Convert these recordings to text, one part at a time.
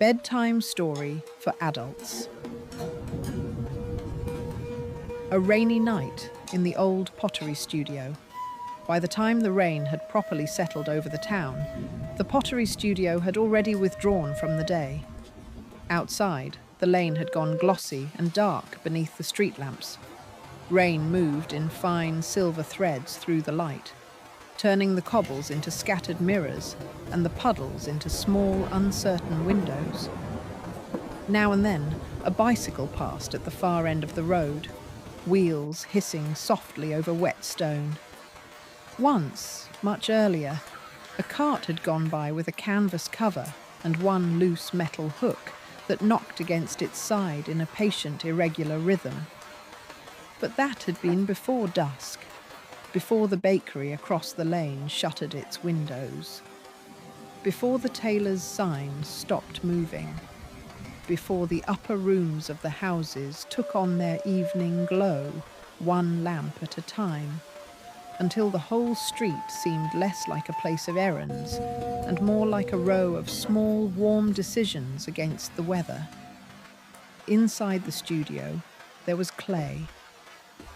Bedtime Story for Adults. A rainy night in the Old Pottery Studio. By the time the rain had properly settled over the town, the Pottery Studio had already withdrawn from the day. Outside, the lane had gone glossy and dark beneath the street lamps. Rain moved in fine silver threads through the light, turning the cobbles into scattered mirrors and the puddles into small, uncertain windows. Now and then, a bicycle passed at the far end of the road, wheels hissing softly over wet stone. Once, much earlier, a cart had gone by with a canvas cover and one loose metal hook that knocked against its side in a patient, irregular rhythm. But that had been before dusk, before the bakery across the lane shuttered its windows, before the tailor's sign stopped moving, before the upper rooms of the houses took on their evening glow, one lamp at a time, until the whole street seemed less like a place of errands and more like a row of small, warm decisions against the weather. Inside the studio, there was clay.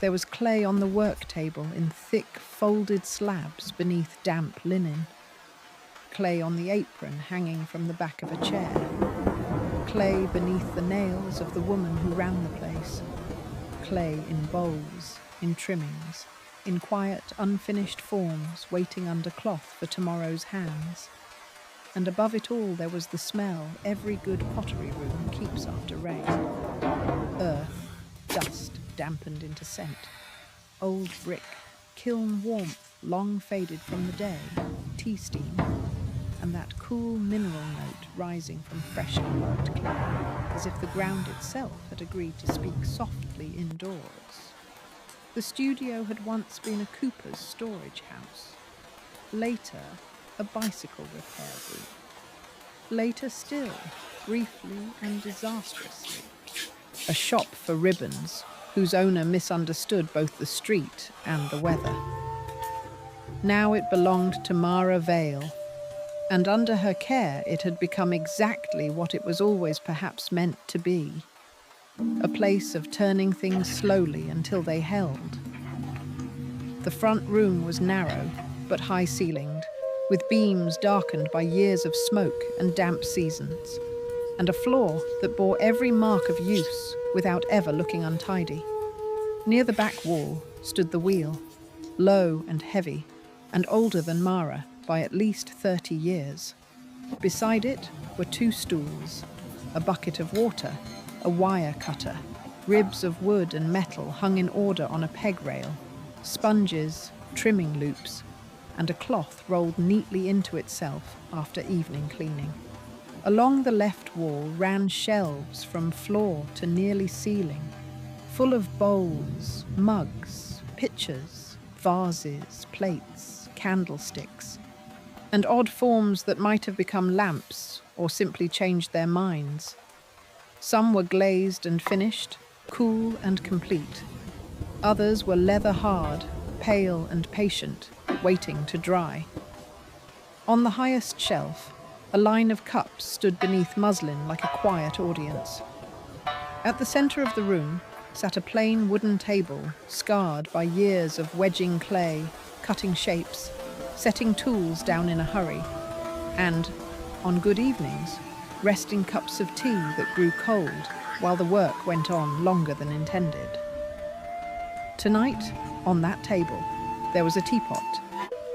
There was clay on the work table in thick, folded slabs beneath damp linen. Clay on the apron hanging from the back of a chair. Clay beneath the nails of the woman who ran the place. Clay in bowls, in trimmings, in quiet, unfinished forms waiting under cloth for tomorrow's hands. And above it all there was the smell every good pottery room keeps after rain. Earth, dust, dampened into scent, old brick, kiln warmth long faded from the day, tea steam, and that cool mineral note rising from freshly worked clay, as if the ground itself had agreed to speak softly indoors. The studio had once been a cooper's storage house, later a bicycle repair booth, later still, briefly and disastrously, a shop for ribbons, whose owner misunderstood both the street and the weather. Now it belonged to Mara Vale, and under her care it had become exactly what it was always perhaps meant to be, a place of turning things slowly until they held. The front room was narrow, but high-ceilinged, with beams darkened by years of smoke and damp seasons, and a floor that bore every mark of use without ever looking untidy. Near the back wall stood the wheel, low and heavy, and older than Mara by at least 30 years. Beside it were two stools, a bucket of water, a wire cutter, ribs of wood and metal hung in order on a peg rail, sponges, trimming loops, and a cloth rolled neatly into itself after evening cleaning. Along the left wall ran shelves from floor to nearly ceiling, full of bowls, mugs, pitchers, vases, plates, candlesticks, and odd forms that might have become lamps or simply changed their minds. Some were glazed and finished, cool and complete. Others were leather hard, pale and patient, waiting to dry. On the highest shelf, a line of cups stood beneath muslin like a quiet audience. At the center of the room sat a plain wooden table, scarred by years of wedging clay, cutting shapes, setting tools down in a hurry, and, on good evenings, resting cups of tea that grew cold while the work went on longer than intended. Tonight, on that table, there was a teapot.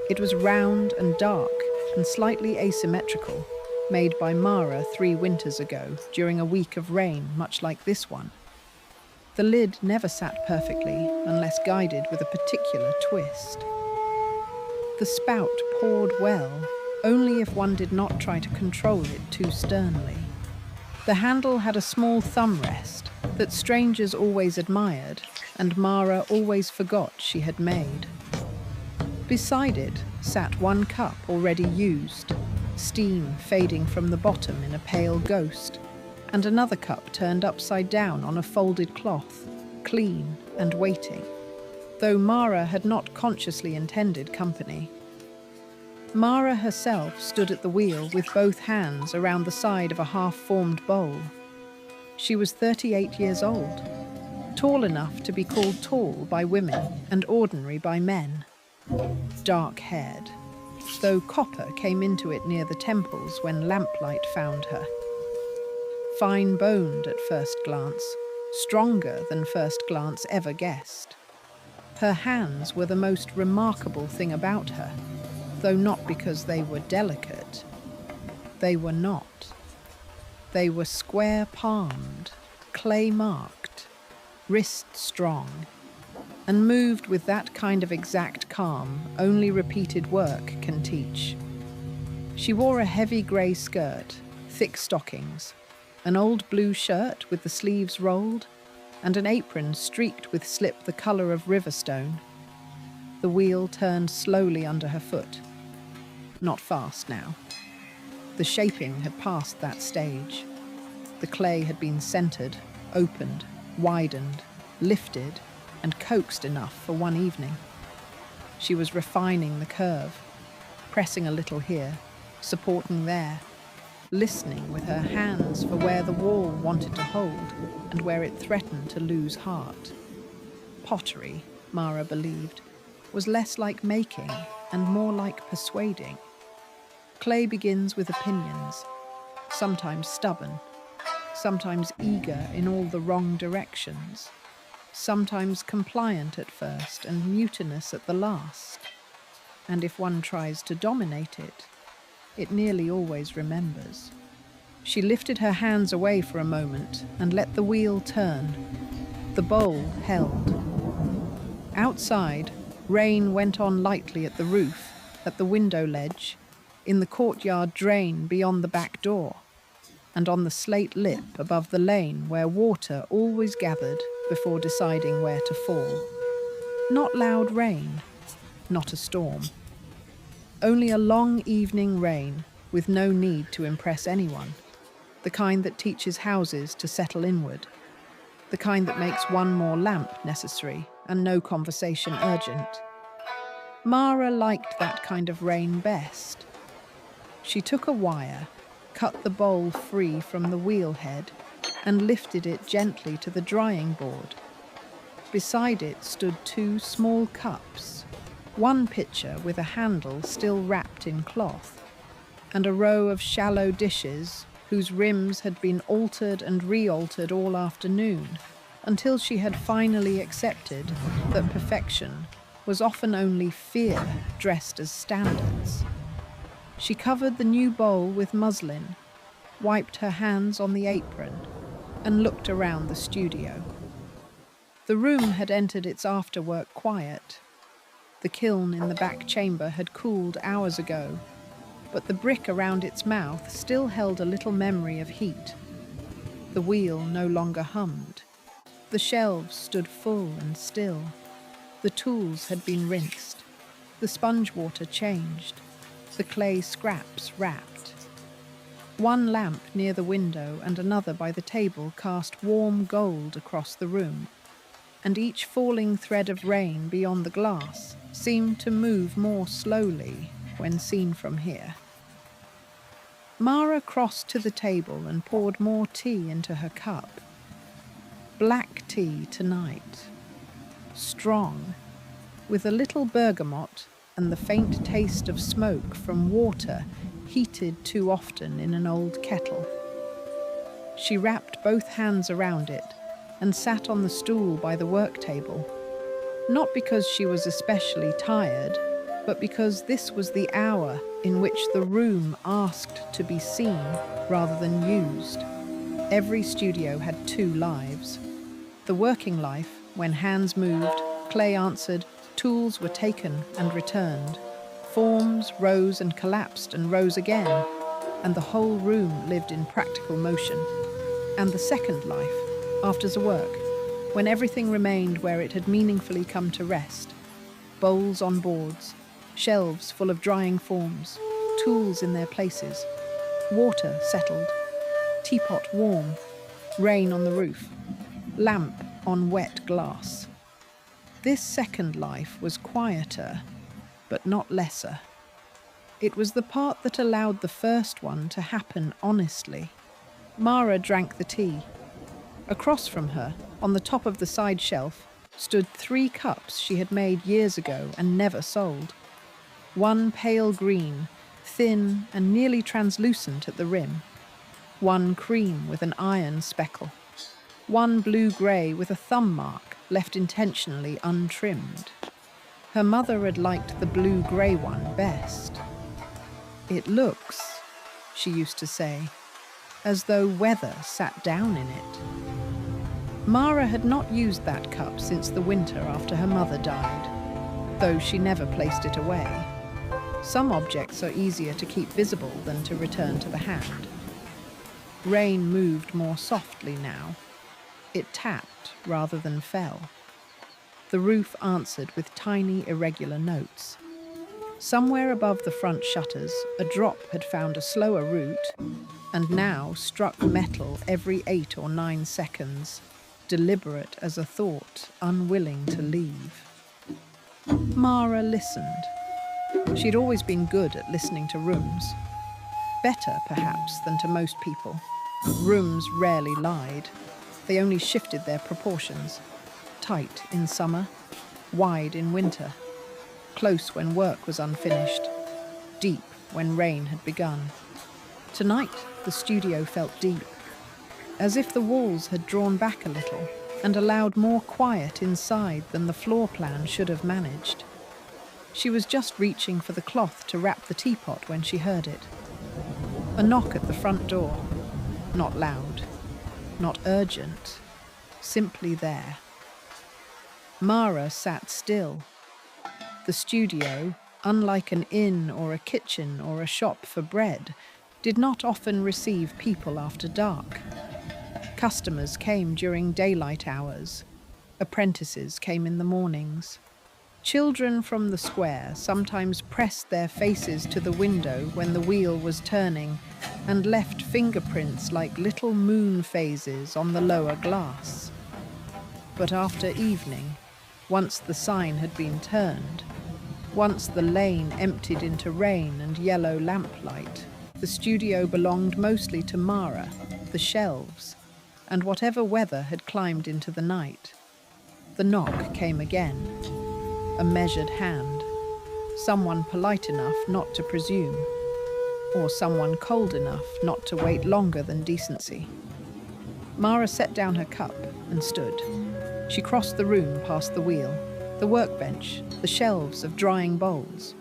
It was round and dark and slightly asymmetrical, made by Mara 3 winters ago during a week of rain much like this one. The lid never sat perfectly unless guided with a particular twist. The spout poured well, only if one did not try to control it too sternly. The handle had a small thumb rest that strangers always admired and Mara always forgot she had made. Beside it sat one cup already used, steam fading from the bottom in a pale ghost, and another cup turned upside down on a folded cloth, clean and waiting, though Mara had not consciously intended company. Mara herself stood at the wheel with both hands around the side of a half-formed bowl. She was 38 years old, tall enough to be called tall by women and ordinary by men. Dark-haired, though copper came into it near the temples when lamplight found her. Fine-boned at first glance, stronger than first glance ever guessed. Her hands were the most remarkable thing about her, though not because they were delicate. They were not. They were square-palmed, clay-marked, wrist-strong, and moved with that kind of exact calm only repeated work can teach. She wore a heavy grey skirt, thick stockings, an old blue shirt with the sleeves rolled, and an apron streaked with slip the colour of riverstone. The wheel turned slowly under her foot. Not fast now. The shaping had passed that stage. The clay had been centred, opened, widened, lifted, and coaxed enough for one evening. She was refining the curve, pressing a little here, supporting there, listening with her hands for where the wall wanted to hold and where it threatened to lose heart. Pottery, Mara believed, was less like making and more like persuading. Clay begins with opinions, sometimes stubborn, sometimes eager in all the wrong directions, sometimes compliant at first and mutinous at the last. And if one tries to dominate it, it nearly always remembers. She lifted her hands away for a moment and let the wheel turn. The bowl held. Outside, rain went on lightly at the roof, at the window ledge, in the courtyard drain beyond the back door, and on the slate lip above the lane where water always gathered before deciding where to fall. Not loud rain, not a storm. Only a long evening rain with no need to impress anyone, the kind that teaches houses to settle inward, the kind that makes one more lamp necessary and no conversation urgent. Mara liked that kind of rain best. She took a wire, cut the bowl free from the wheel head, and lifted it gently to the drying board. Beside it stood two small cups, one pitcher with a handle still wrapped in cloth, and a row of shallow dishes whose rims had been altered and re-altered all afternoon, until she had finally accepted that perfection was often only fear dressed as standards. She covered the new bowl with muslin, wiped her hands on the apron, and looked around the studio. The room had entered its after-work quiet. The kiln in the back chamber had cooled hours ago, but the brick around its mouth still held a little memory of heat. The wheel no longer hummed. The shelves stood full and still. The tools had been rinsed. The sponge water changed. The clay scraps wrapped. One lamp near the window and another by the table cast warm gold across the room, and each falling thread of rain beyond the glass seemed to move more slowly when seen from here. Mara crossed to the table and poured more tea into her cup. Black tea tonight. Strong, with a little bergamot and the faint taste of smoke from water heated too often in an old kettle. She wrapped both hands around it and sat on the stool by the work table, not because she was especially tired, but because this was the hour in which the room asked to be seen rather than used. Every studio had two lives. The working life, when hands moved, clay answered, tools were taken and returned, forms rose and collapsed and rose again, and the whole room lived in practical motion. And the second life, after the work, when everything remained where it had meaningfully come to rest, bowls on boards, shelves full of drying forms, tools in their places, water settled, teapot warm, rain on the roof, lamp on wet glass. This second life was quieter, but not lesser. It was the part that allowed the first one to happen honestly. Mara drank the tea. Across from her, on the top of the side shelf, stood 3 cups she had made years ago and never sold. One pale green, thin and nearly translucent at the rim. One cream with an iron speckle. One blue-grey with a thumb mark left intentionally untrimmed. Her mother had liked the blue-grey one best. "It looks," she used to say, "as though weather sat down in it." Mara had not used that cup since the winter after her mother died, though she never placed it away. Some objects are easier to keep visible than to return to the hand. Rain moved more softly now. It tapped rather than fell. The roof answered with tiny, irregular notes. Somewhere above the front shutters, a drop had found a slower route and now struck metal every 8 or 9 seconds, deliberate as a thought, unwilling to leave. Mara listened. She'd always been good at listening to rooms. Better, perhaps, than to most people. Rooms rarely lied. They only shifted their proportions. Tight in summer, wide in winter. Close when work was unfinished. Deep when rain had begun. Tonight, the studio felt deep. As if the walls had drawn back a little and allowed more quiet inside than the floor plan should have managed. She was just reaching for the cloth to wrap the teapot when she heard it. A knock at the front door. Not loud, not urgent, simply there. Mara sat still. The studio, unlike an inn or a kitchen or a shop for bread, did not often receive people after dark. Customers came during daylight hours. Apprentices came in the mornings. Children from the square sometimes pressed their faces to the window when the wheel was turning and left fingerprints like little moon phases on the lower glass. But after evening, once the sign had been turned, once the lane emptied into rain and yellow lamplight, the studio belonged mostly to Mara, the shelves, and whatever weather had climbed into the night. The knock came again. A measured hand. Someone polite enough not to presume. Or someone cold enough not to wait longer than decency. Mara set down her cup and stood. She crossed the room past the wheel, the workbench, the shelves of drying bowls.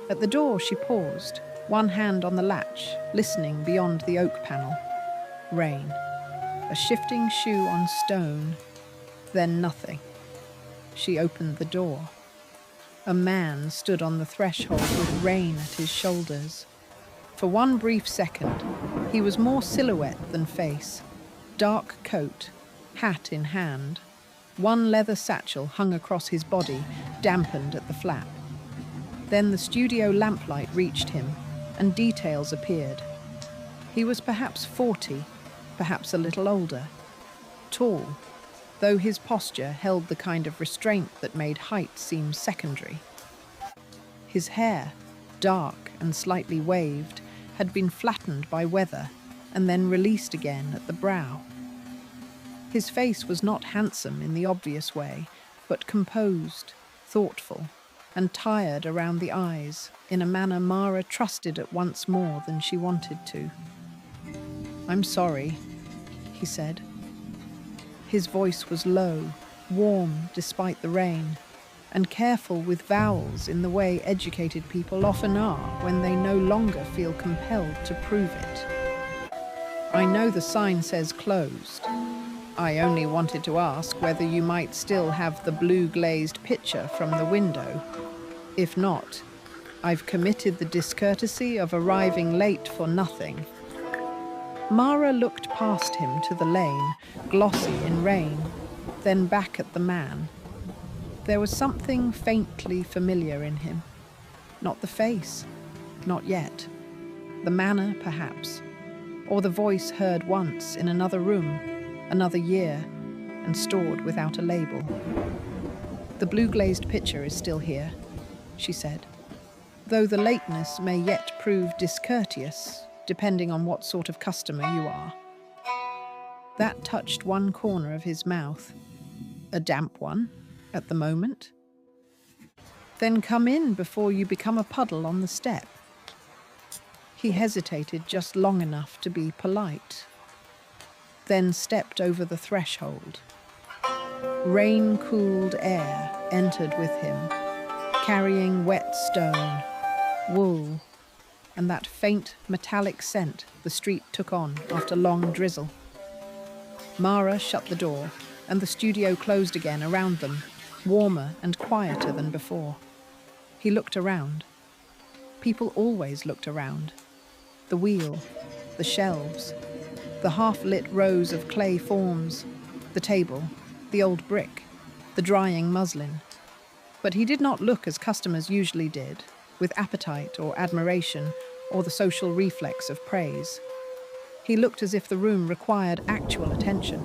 At the door she paused, one hand on the latch, listening beyond the oak panel. Rain. A shifting shoe on stone. Then nothing. She opened the door. A man stood on the threshold with rain at his shoulders. For one brief second, he was more silhouette than face. Dark coat, hat in hand. One leather satchel hung across his body, dampened at the flap. Then the studio lamplight reached him, and details appeared. He was perhaps 40, perhaps a little older. Tall, though his posture held the kind of restraint that made height seem secondary. His hair, dark and slightly waved, had been flattened by weather and then released again at the brow. His face was not handsome in the obvious way, but composed, thoughtful, and tired around the eyes in a manner Mara trusted at once more than she wanted to. "I'm sorry," he said. His voice was low, warm despite the rain, and careful with vowels in the way educated people often are when they no longer feel compelled to prove it. "I know the sign says closed. I only wanted to ask whether you might still have the blue-glazed picture from the window. If not, I've committed the discourtesy of arriving late for nothing." Mara looked past him to the lane, glossy in rain, then back at the man. There was something faintly familiar in him. Not the face, not yet. The manner, perhaps, or the voice heard once in another room, another year, and stored without a label. "The blue-glazed picture is still here," she said. though the lateness may yet prove discourteous, depending on what sort of customer you are. That touched one corner of his mouth. A damp one, at the moment. Then come in before you become a puddle on the step. He hesitated just long enough to be polite, then stepped over the threshold. Rain-cooled air entered with him, carrying wet stone, wool, and that faint metallic scent the street took on after long drizzle. Mara shut the door, and the studio closed again around them, warmer and quieter than before. He looked around. People always looked around. The wheel, the shelves, the half-lit rows of clay forms, the table, the old brick, the drying muslin. But he did not look as customers usually did, with appetite or admiration or the social reflex of praise. He looked as if the room required actual attention.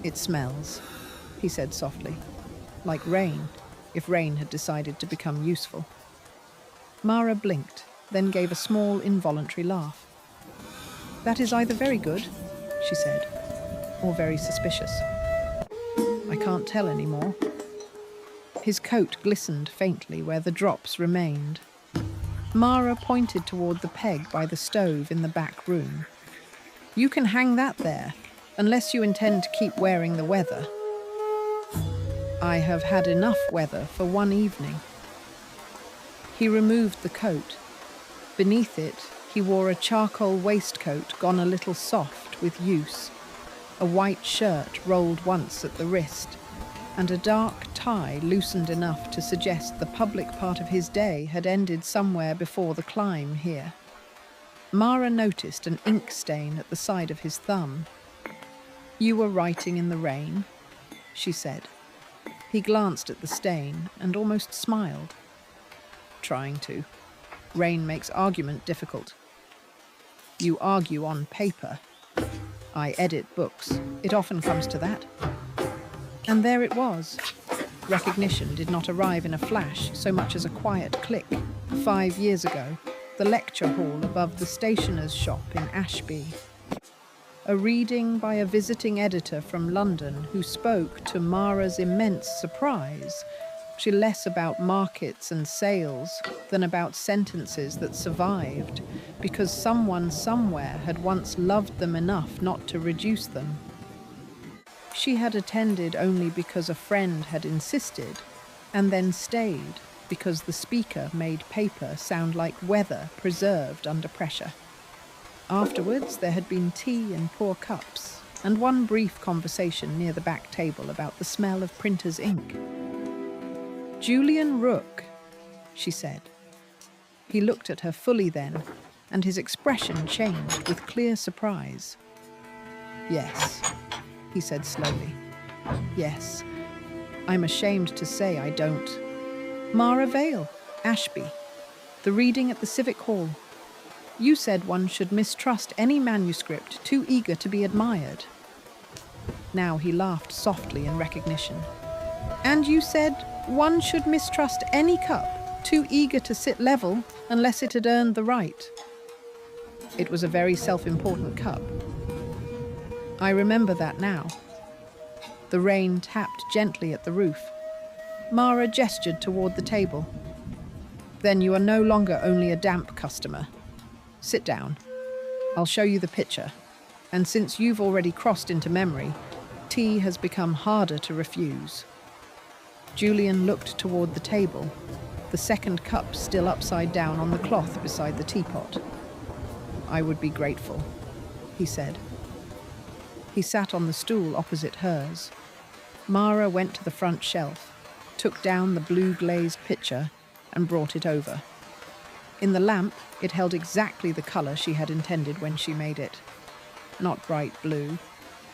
"It smells," he said softly, "like rain, if rain had decided to become useful." Mara blinked, then gave a small, involuntary laugh. "That is either very good," she said, "or very suspicious. I can't tell anymore." His coat glistened faintly where the drops remained. Mara pointed toward the peg by the stove in the back room. "You can hang that there, unless you intend to keep wearing the weather." "I have had enough weather for one evening." He removed the coat. Beneath it, he wore a charcoal waistcoat gone a little soft with use, a white shirt rolled once at the wrist, and a dark tie loosened enough to suggest the public part of his day had ended somewhere before the climb here. Mara noticed an ink stain at the side of his thumb. "You were writing in the rain?" she said. He glanced at the stain and almost smiled. "Trying to. Rain makes argument difficult." "You argue on paper. I edit books. It often comes to that." And there it was. Recognition did not arrive in a flash so much as a quiet click. 5 years ago, the lecture hall above the stationer's shop in Ashby. A reading by a visiting editor from London who spoke, to Mara's immense surprise, less about markets and sales than about sentences that survived because someone somewhere had once loved them enough not to reduce them. She had attended only because a friend had insisted, and then stayed because the speaker made paper sound like weather preserved under pressure. Afterwards, there had been tea in poor cups, and one brief conversation near the back table about the smell of printer's ink. "Julian Rook," she said. He looked at her fully then, and his expression changed with clear surprise. "Yes," he said slowly. "Yes. I'm ashamed to say I don't." "Mara Vale, Ashby. The reading at the Civic Hall. You said one should mistrust any manuscript too eager to be admired." Now he laughed softly in recognition. "And you said one should mistrust any cup too eager to sit level unless it had earned the right." It was a very self-important cup. I remember that now. The rain tapped gently at the roof. Mara gestured toward the table. "Then you are no longer only a damp customer. Sit down. I'll show you the picture. And since you've already crossed into memory, tea has become harder to refuse." Julian looked toward the table, the second cup still upside down on the cloth beside the teapot. "I would be grateful," he said. He sat on the stool opposite hers. Mara went to the front shelf, took down the blue-glazed pitcher, and brought it over. In the lamp, it held exactly the color she had intended when she made it. Not bright blue,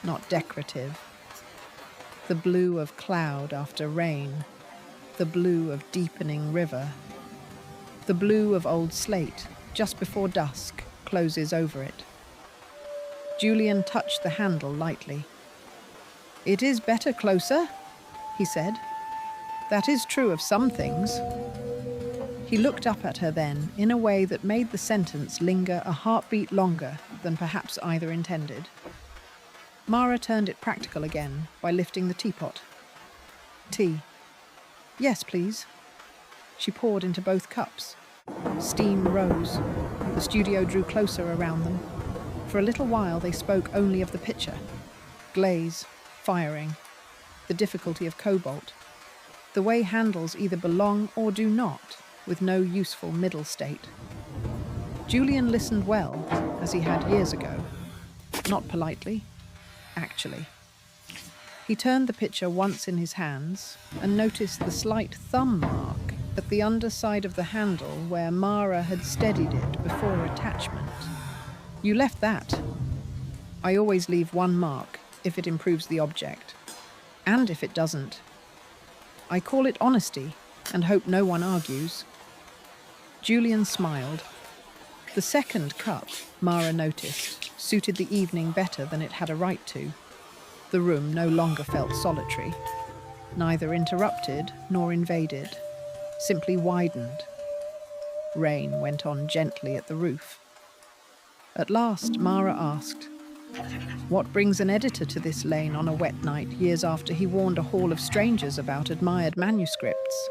not decorative. The blue of cloud after rain, the blue of deepening river, the blue of old slate just before dusk closes over it. Julian touched the handle lightly. "It is better closer," he said. "That is true of some things." He looked up at her then in a way that made the sentence linger a heartbeat longer than perhaps either intended. Mara turned it practical again by lifting the teapot. Tea. Yes, please. She poured into both cups. Steam rose. The studio drew closer around them. For a little while they spoke only of the picture. Glaze, firing, the difficulty of cobalt, the way handles either belong or do not, with no useful middle state. Julian listened well, as he had years ago. Not politely, actually. He turned the picture once in his hands and noticed the slight thumb mark at the underside of the handle where Mara had steadied it before attachment. You left that. I always leave one mark if it improves the object, and if it doesn't. I call it honesty and hope no one argues. Julian smiled. The second cup, Mara noticed, suited the evening better than it had a right to. The room no longer felt solitary, neither interrupted nor invaded, simply widened. Rain went on gently at the roof. At last, Mara asked, "What brings an editor to this lane on a wet night years after he warned a hall of strangers about admired manuscripts?"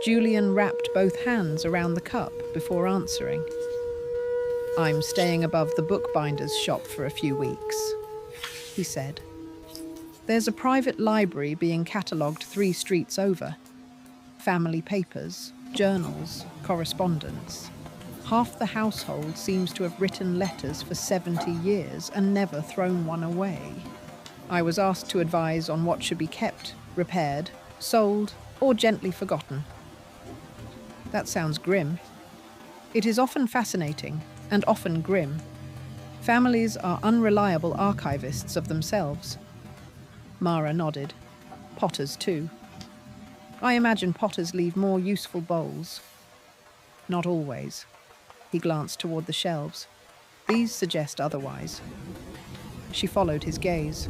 Julian wrapped both hands around the cup before answering. "I'm staying above the bookbinder's shop for a few weeks," he said. "There's a private library being catalogued 3 streets over. Family papers, journals, correspondence. Half the household seems to have written letters for 70 years and never thrown one away. I was asked to advise on what should be kept, repaired, sold, or gently forgotten." That sounds grim. It is often fascinating and often grim. Families are unreliable archivists of themselves. Mara nodded. Potters too. I imagine potters leave more useful bowls. Not always. He glanced toward the shelves. These suggest otherwise. She followed his gaze.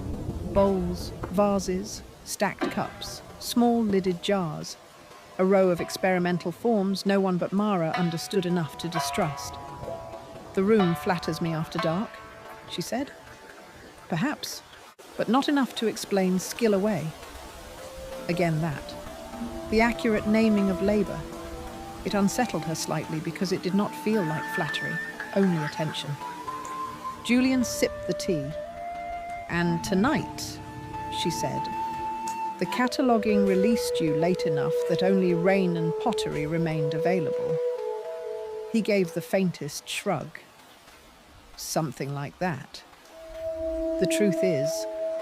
Bowls, vases, stacked cups, small lidded jars. A row of experimental forms no one but Mara understood enough to distrust. "The room flatters me after dark," she said. "Perhaps, but not enough to explain skill away." Again that. The accurate naming of labour. It unsettled her slightly because it did not feel like flattery, only attention. Julian sipped the tea. "And tonight," she said, "the cataloguing released you late enough that only rain and pottery remained available." He gave the faintest shrug. "Something like that. The truth is,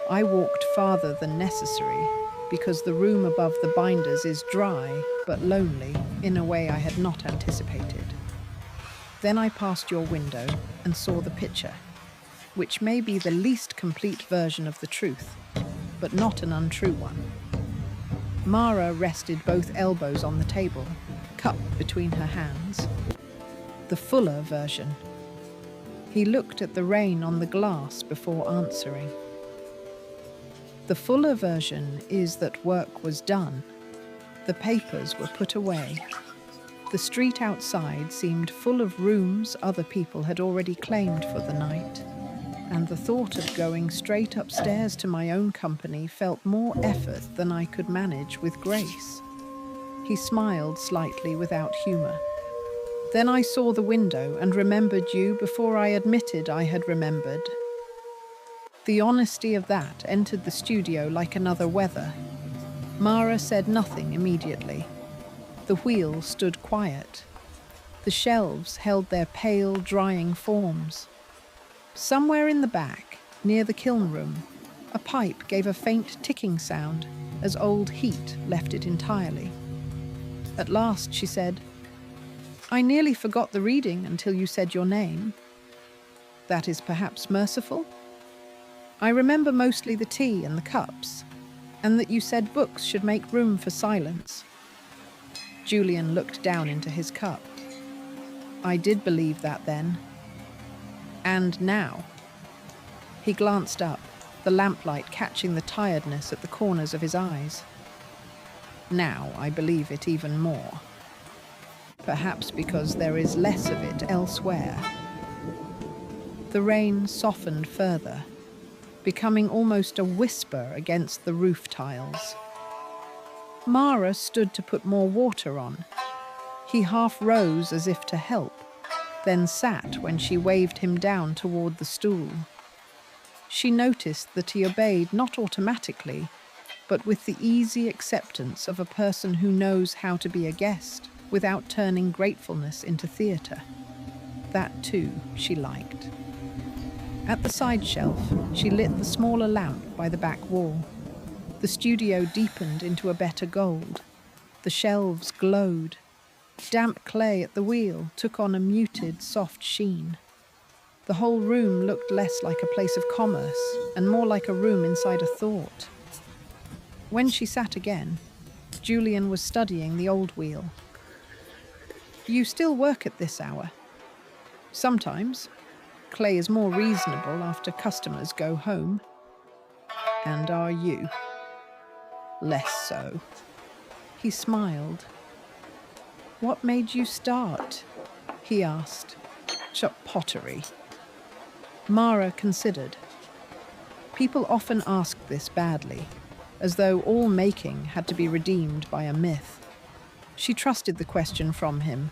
I walked farther than necessary because the room above the binders is dry but lonely in a way I had not anticipated. Then I passed your window and saw the picture, which may be the least complete version of the truth, but not an untrue one." Mara rested both elbows on the table, cup between her hands. "The fuller version." He looked at the rain on the glass before answering. "The fuller version is that work was done. The papers were put away. The street outside seemed full of rooms other people had already claimed for the night, and the thought of going straight upstairs to my own company felt more effort than I could manage with grace." He smiled slightly without humour. "Then I saw the window and remembered you before I admitted I had remembered." The honesty of that entered the studio like another weather. Mara said nothing immediately. The wheel stood quiet. The shelves held their pale, drying forms. Somewhere in the back, near the kiln room, a pipe gave a faint ticking sound as old heat left it entirely. At last she said, "I nearly forgot the reading until you said your name." "That is perhaps merciful? I remember mostly the tea and the cups, and that you said books should make room for silence." Julian looked down into his cup. "I did believe that then. And now." He glanced up, the lamplight catching the tiredness at the corners of his eyes. "Now I believe it even more." perhaps because there is less of it elsewhere. The rain softened further, becoming almost a whisper against the roof tiles. Mara stood to put more water on. He half rose as if to help, then sat when she waved him down toward the stool. She noticed that he obeyed not automatically, but with the easy acceptance of a person who knows how to be a guest without turning gratefulness into theatre. That, too, she liked. At the side shelf, she lit the smaller lamp by the back wall. The studio deepened into a better gold. The shelves glowed. Damp clay at the wheel took on a muted, soft sheen. The whole room looked less like a place of commerce and more like a room inside a thought. When she sat again, Julian was studying the old wheel. "You still work at this hour?" "Sometimes. Clay is more reasonable after customers go home." "And are you?" "Less so." He smiled. "What made you start?" he asked. "Pottery." Mara considered. People often asked this badly, as though all making had to be redeemed by a myth. She trusted the question from him,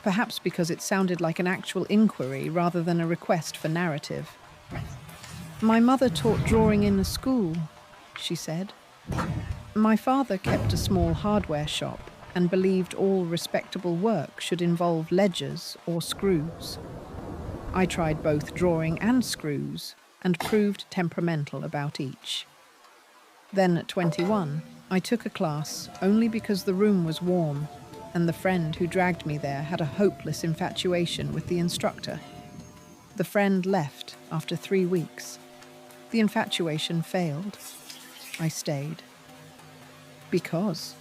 perhaps because it sounded like an actual inquiry rather than a request for narrative. "My mother taught drawing in a school," she said. "My father kept a small hardware shop and believed all respectable work should involve ledgers or screws. I tried both drawing and screws and proved temperamental about each. Then at 21, I took a class only because the room was warm and the friend who dragged me there had a hopeless infatuation with the instructor. The friend left after 3 weeks. The infatuation failed. I stayed. Because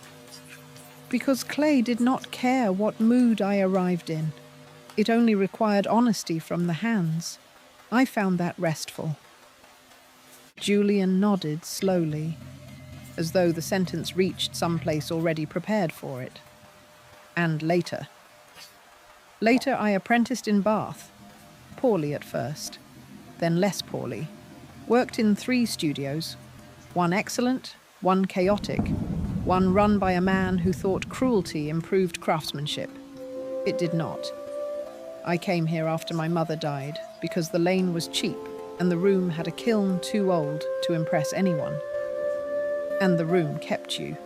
clay did not care what mood I arrived in. It only required honesty from the hands. I found that restful." Julian nodded slowly, as though the sentence reached some place already prepared for it. "And later." "Later I apprenticed in Bath. Poorly at first, then less poorly. Worked in 3 studios, one excellent, one chaotic, one run by a man who thought cruelty improved craftsmanship. It did not. I came here after my mother died because the lane was cheap and the room had a kiln too old to impress anyone. And the room kept you.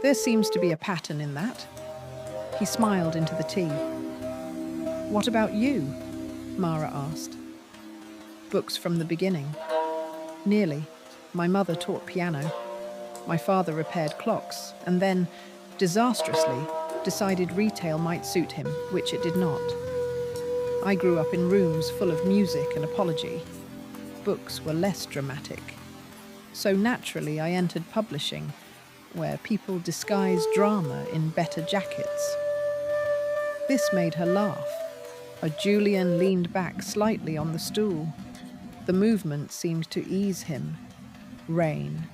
There seems to be a pattern in that." He smiled into the tea. "What about you?" Mara asked. "Books from the beginning." "Nearly. My mother taught piano. My father repaired clocks, and then, disastrously, decided retail might suit him, which it did not. I grew up in rooms full of music and apology. Books were less dramatic. So naturally I entered publishing, where people disguise drama in better jackets." This made her laugh. Julian leaned back slightly on the stool. The movement seemed to ease him. Rain,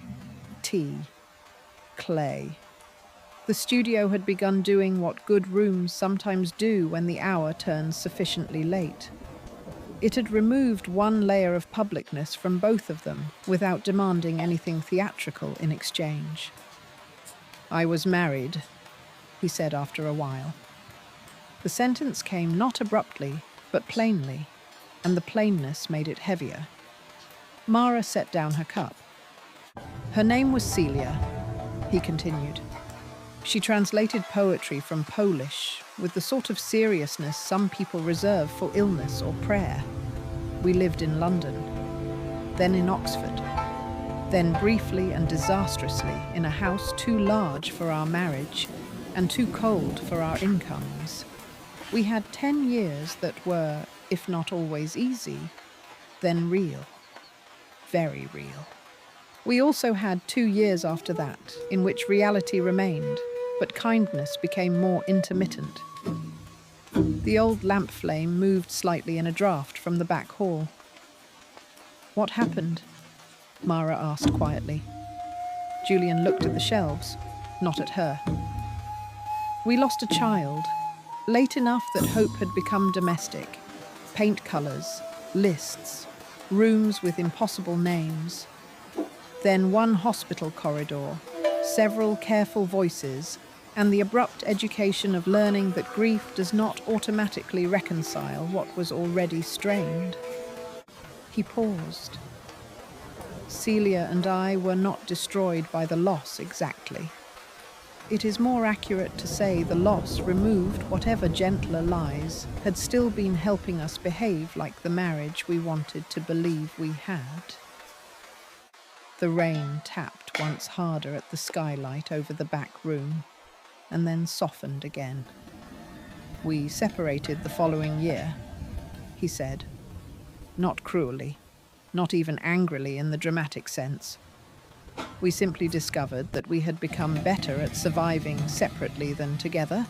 tea, clay. The studio had begun doing what good rooms sometimes do when the hour turns sufficiently late. It had removed one layer of publicness from both of them without demanding anything theatrical in exchange. "I was married," he said after a while. The sentence came not abruptly, but plainly, and the plainness made it heavier. Mara set down her cup. "Her name was Celia," he continued. "She translated poetry from Polish with the sort of seriousness some people reserve for illness or prayer. We lived in London, then in Oxford, then briefly and disastrously in a house too large for our marriage and too cold for our incomes. We had 10 years that were, if not always easy, then real. Very real. We also had 2 years after that in which reality remained, but kindness became more intermittent." The old lamp flame moved slightly in a draught from the back hall. "What happened?" Mara asked quietly. Julian looked at the shelves, not at her. "We lost a child," Late enough that hope had become domestic. Paint colours, lists, rooms with impossible names. Then one hospital corridor, several careful voices, and the abrupt education of learning that grief does not automatically reconcile what was already strained. He paused. Celia and I were not destroyed by the loss exactly. It is more accurate to say the loss removed whatever gentler lies had still been helping us behave like the marriage we wanted to believe we had. The rain tapped once harder at the skylight over the back room, and then softened again. "We separated the following year," he said. Not cruelly, not even angrily in the dramatic sense. We simply discovered that we had become better at surviving separately than together,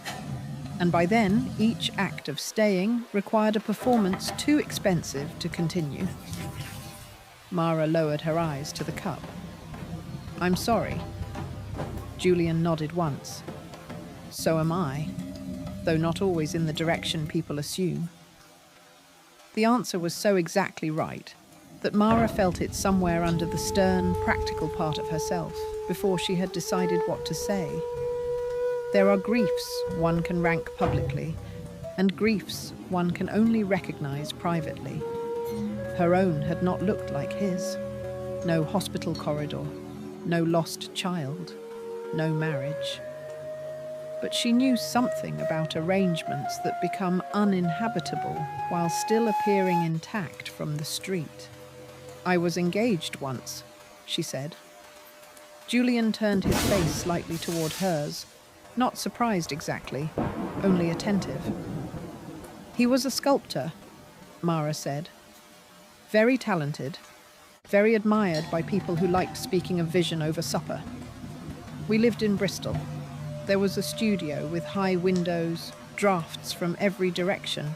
and by then each act of staying required a performance too expensive to continue. Mara lowered her eyes to the cup. "I'm sorry." Julian nodded once. "So am I, though not always in the direction people assume." The answer was so exactly right that Mara felt it somewhere under the stern, practical part of herself before she had decided what to say. There are griefs one can rank publicly, and griefs one can only recognize privately. Her own had not looked like his. No hospital corridor, no lost child, no marriage. But she knew something about arrangements that become uninhabitable while still appearing intact from the street. "I was engaged once," she said. Julian turned his face slightly toward hers, not surprised exactly, only attentive. "He was a sculptor," Mara said. "Very talented, very admired by people who liked speaking of vision over supper. We lived in Bristol. There was a studio with high windows, drafts from every direction,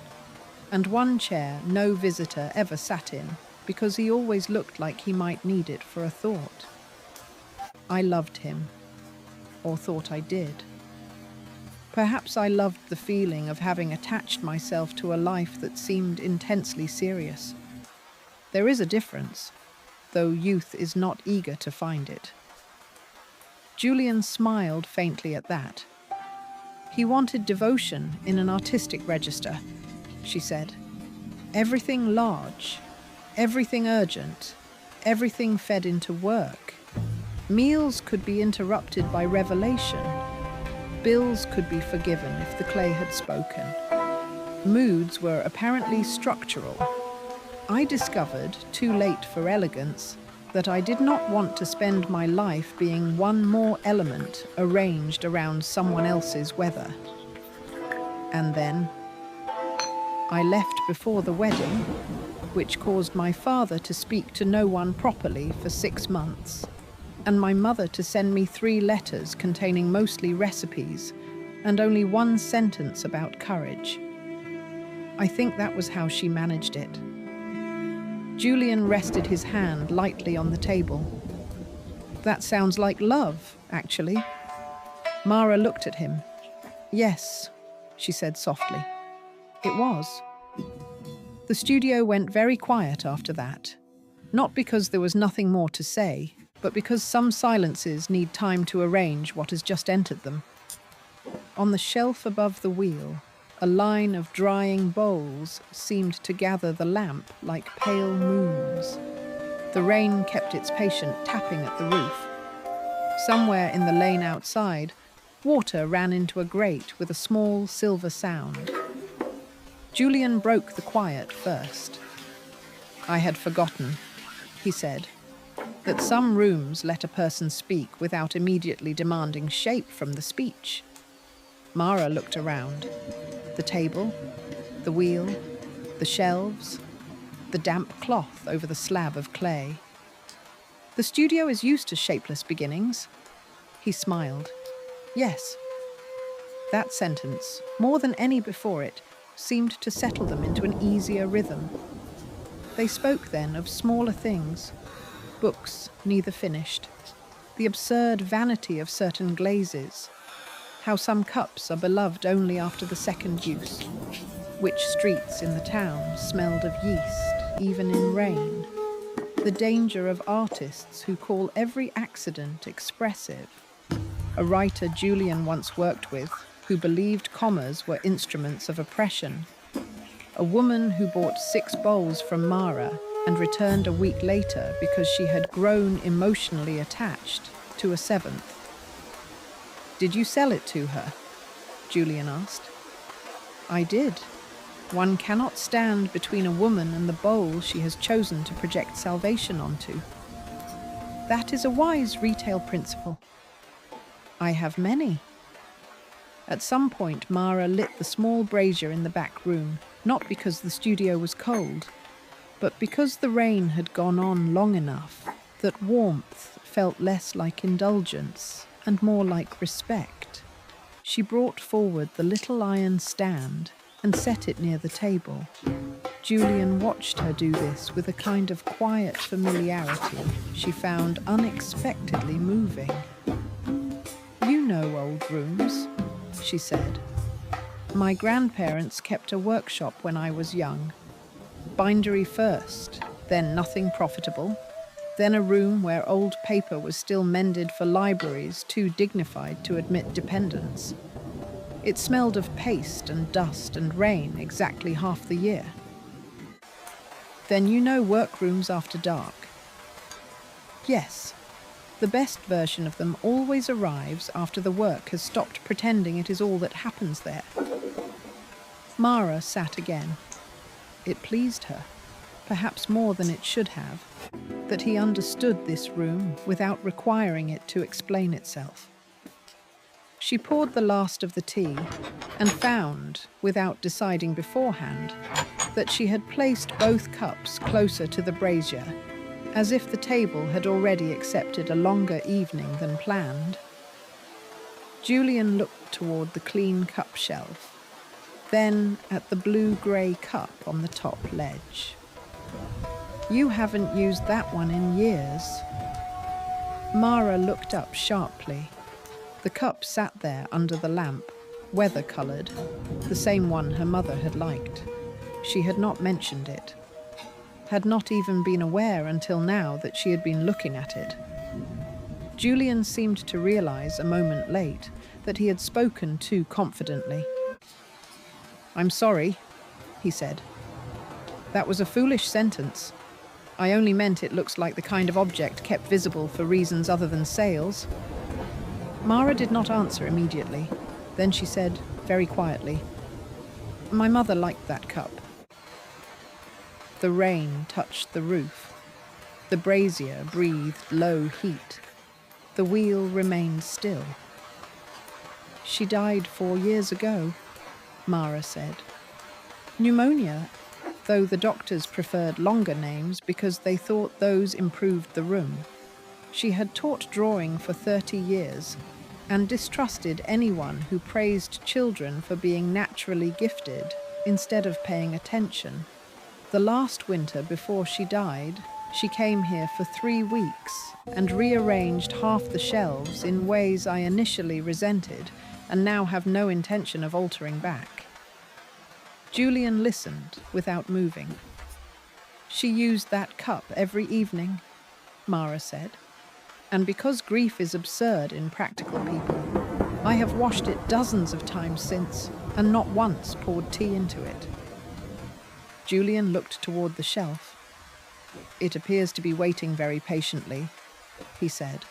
and one chair no visitor ever sat in because he always looked like he might need it for a thought. I loved him, or thought I did. Perhaps I loved the feeling of having attached myself to a life that seemed intensely serious. There is a difference, though youth is not eager to find it." Julian smiled faintly at that. "He wanted devotion in an artistic register," she said. "Everything large, everything urgent, everything fed into work. Meals could be interrupted by revelation. Bills could be forgiven if the clay had spoken. Moods were apparently structural. I discovered, too late for elegance, that I did not want to spend my life being one more element arranged around someone else's weather. And then I left before the wedding, which caused my father to speak to no one properly for 6 months, and my mother to send me 3 letters containing mostly recipes and only 1 sentence about courage. I think that was how she managed it." Julian rested his hand lightly on the table. "That sounds like love, actually." Mara looked at him. "Yes," she said softly. "It was." The studio went very quiet after that, not because there was nothing more to say, but because some silences need time to arrange what has just entered them. On the shelf above the wheel, a line of drying bowls seemed to gather the lamp like pale moons. The rain kept its patient tapping at the roof. Somewhere in the lane outside, water ran into a grate with a small silver sound. Julian broke the quiet first. "I had forgotten," he said, "that some rooms let a person speak without immediately demanding shape from the speech." Mara looked around. The table, the wheel, the shelves, the damp cloth over the slab of clay. "The studio is used to shapeless beginnings." He smiled. "Yes." That sentence, more than any before it, seemed to settle them into an easier rhythm. They spoke then of smaller things, books neither finished, the absurd vanity of certain glazes, how some cups are beloved only after the second use, which streets in the town smelled of yeast, even in rain, the danger of artists who call every accident expressive, a writer Julian once worked with who believed commas were instruments of oppression, a woman who bought 6 bowls from Mara and returned a week later because she had grown emotionally attached to a 7th. "Did you sell it to her?" Julian asked. "I did. One cannot stand between a woman and the bowl she has chosen to project salvation onto. That is a wise retail principle. I have many." At some point, Mara lit the small brazier in the back room, not because the studio was cold, but because the rain had gone on long enough that warmth felt less like indulgence and more like respect. She brought forward the little iron stand and set it near the table. Julian watched her do this with a kind of quiet familiarity she found unexpectedly moving. "You know old rooms," she said. "My grandparents kept a workshop when I was young. Bindery first, then nothing profitable, then a room where old paper was still mended for libraries too dignified to admit dependents. It smelled of paste and dust and rain exactly half the year. Then you know workrooms after dark." "Yes. The best version of them always arrives after the work has stopped pretending it is all that happens there." Mara sat again. It pleased her, perhaps more than it should have, that he understood this room without requiring it to explain itself. She poured the last of the tea and found, without deciding beforehand, that she had placed both cups closer to the brazier, as if the table had already accepted a longer evening than planned. Julian looked toward the clean cup shelf, then at the blue-grey cup on the top ledge. "You haven't used that one in years." Mara looked up sharply. The cup sat there under the lamp, weather-coloured, the same one her mother had liked. She had not mentioned it, had not even been aware until now that she had been looking at it. Julian seemed to realise a moment late that he had spoken too confidently. "I'm sorry," he said. "That was a foolish sentence. I only meant it looks like the kind of object kept visible for reasons other than sales." Mara did not answer immediately. Then she said, very quietly, "My mother liked that cup." The rain touched the roof. The brazier breathed low heat. The wheel remained still. "She died 4 years ago," Mara said. "Pneumonia, though the doctors preferred longer names because they thought those improved the room. She had taught drawing for 30 years and distrusted anyone who praised children for being naturally gifted instead of paying attention. The last winter before she died, she came here for 3 weeks and rearranged half the shelves in ways I initially resented and now have no intention of altering back." Julian listened without moving. "She used that cup every evening," Mara said. "And because grief is absurd in practical people, I have washed it dozens of times since and not once poured tea into it." Julian looked toward the shelf. "It appears to be waiting very patiently," he said.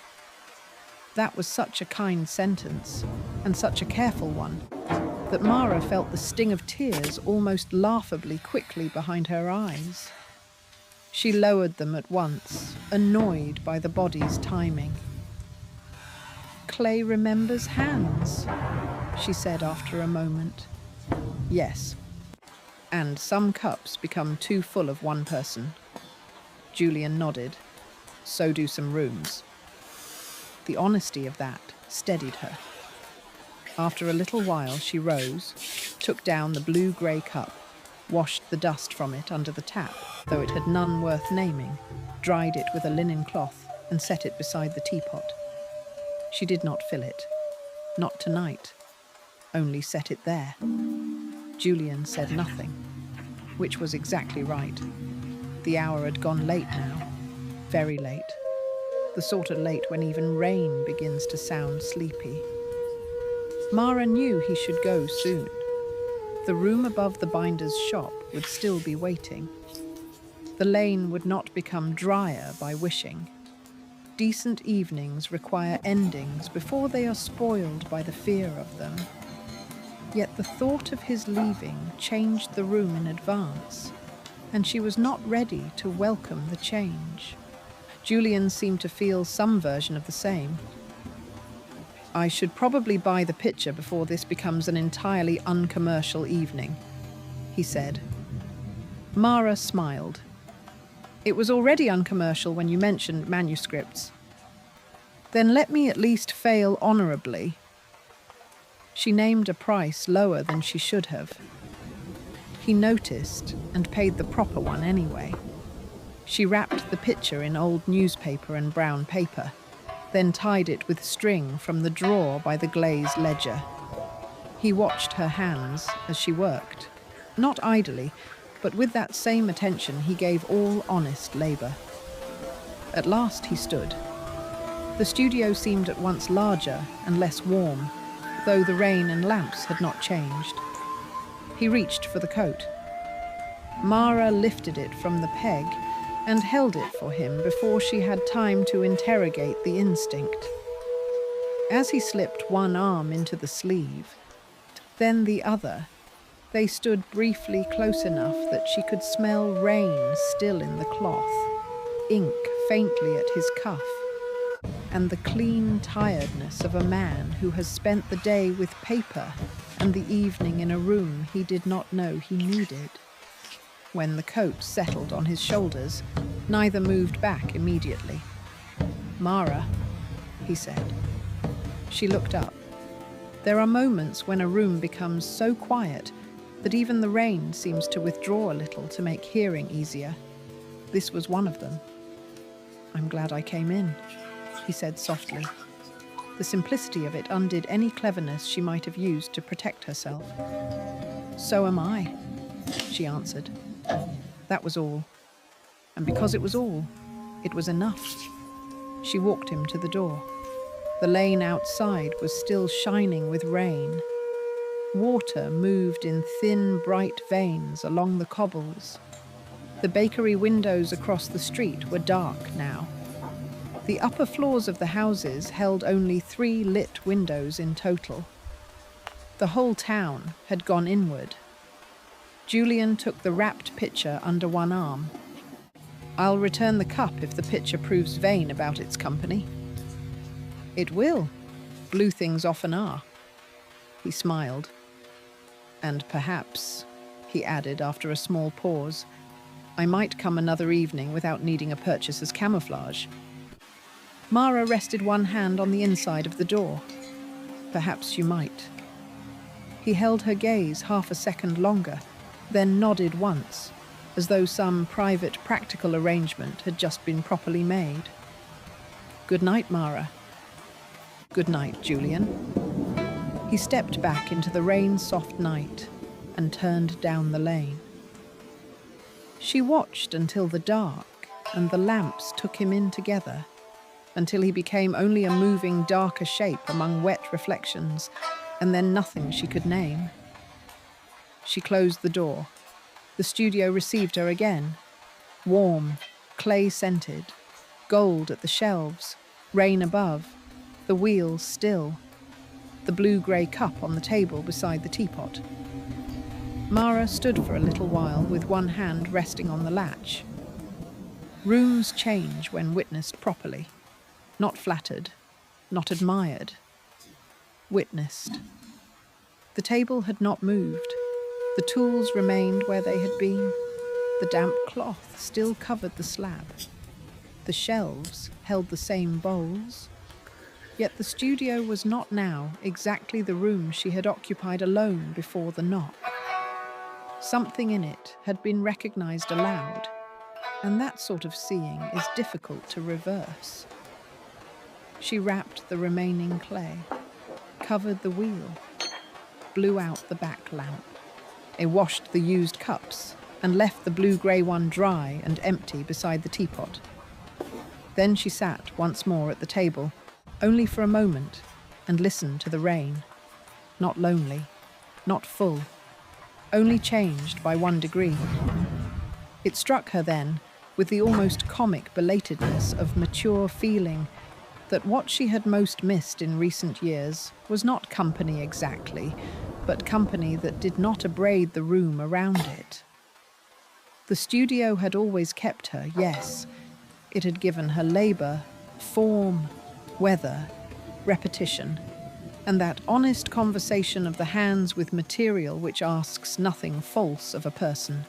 That was such a kind sentence, and such a careful one, that Mara felt the sting of tears almost laughably quickly behind her eyes. She lowered them at once, annoyed by the body's timing. "Clay remembers hands," she said after a moment. "Yes. And some cups become too full of one person." Julian nodded. "So do some rooms." The honesty of that steadied her. After a little while, she rose, took down the blue-grey cup, washed the dust from it under the tap, though it had none worth naming, dried it with a linen cloth, and set it beside the teapot. She did not fill it. Not tonight. only set it there. Julian said nothing, which was exactly right. The hour had gone late now, very late. The sort of late when even rain begins to sound sleepy. Mara knew he should go soon. The room above the binder's shop would still be waiting. The lane would not become drier by wishing. Decent evenings require endings before they are spoiled by the fear of them. Yet the thought of his leaving changed the room in advance, and she was not ready to welcome the change. Julian seemed to feel some version of the same. I should probably buy the picture before this becomes an entirely uncommercial evening, he said. Mara smiled. It was already uncommercial when you mentioned manuscripts. Then let me at least fail honorably. She named a price lower than she should have. He noticed and paid the proper one anyway. She wrapped the picture in old newspaper and brown paper, then tied it with string from the drawer by the glazed ledger. He watched her hands as she worked, not idly, but with that same attention he gave all honest labour. At last he stood. The studio seemed at once larger and less warm, though the rain and lamps had not changed. He reached for the coat. Mara lifted it from the peg and held it for him before she had time to interrogate the instinct. As he slipped one arm into the sleeve, then the other, they stood briefly close enough that she could smell rain still in the cloth, ink faintly at his cuff, and the clean tiredness of a man who has spent the day with paper and the evening in a room he did not know he needed. When the coat settled on his shoulders, neither moved back immediately. "Mara," he said. She looked up. There are moments when a room becomes so quiet that even the rain seems to withdraw a little to make hearing easier. This was one of them. "I'm glad I came in," he said softly. The simplicity of it undid any cleverness she might have used to protect herself. "So am I," she answered. That was all. And because it was all, it was enough. She walked him to the door. The lane outside was still shining with rain. Water moved in thin, bright veins along the cobbles. The bakery windows across the street were dark now. The upper floors of the houses held only 3 lit windows in total. The whole town had gone inward. Julian took the wrapped pitcher under one arm. "I'll return the cup if the pitcher proves vain about its company." "It will. Blue things often are." He smiled. "And perhaps," he added after a small pause, "I might come another evening without needing a purchaser's camouflage." Mara rested one hand on the inside of the door. "Perhaps you might." He held her gaze half a second longer, then nodded once, as though some private practical arrangement had just been properly made. "Good night, Mara." "Good night, Julian." He stepped back into the rain-soft night and turned down the lane. She watched until the dark and the lamps took him in together, until he became only a moving darker shape among wet reflections, and then nothing she could name. She closed the door. The studio received her again. Warm, clay-scented, gold at the shelves, rain above, the wheels still, the blue-grey cup on the table beside the teapot. Mara stood for a little while with one hand resting on the latch. Rooms change when witnessed properly, not flattered, not admired. Witnessed. The table had not moved. The tools remained where they had been. The damp cloth still covered the slab. The shelves held the same bowls. Yet the studio was not now exactly the room she had occupied alone before the knock. Something in it had been recognized aloud, and that sort of seeing is difficult to reverse. She wrapped the remaining clay, covered the wheel. blew out the back lamp. They washed the used cups and left the blue-grey one dry and empty beside the teapot. Then she sat once more at the table, only for a moment, and listened to the rain. Not lonely, not full, only changed by 1 degree. It struck her then, with the almost comic belatedness of mature feeling, that what she had most missed in recent years was not company exactly, but company that did not abrade the room around it. The studio had always kept her, yes. It had given her labour, form, weather, repetition, and that honest conversation of the hands with material which asks nothing false of a person.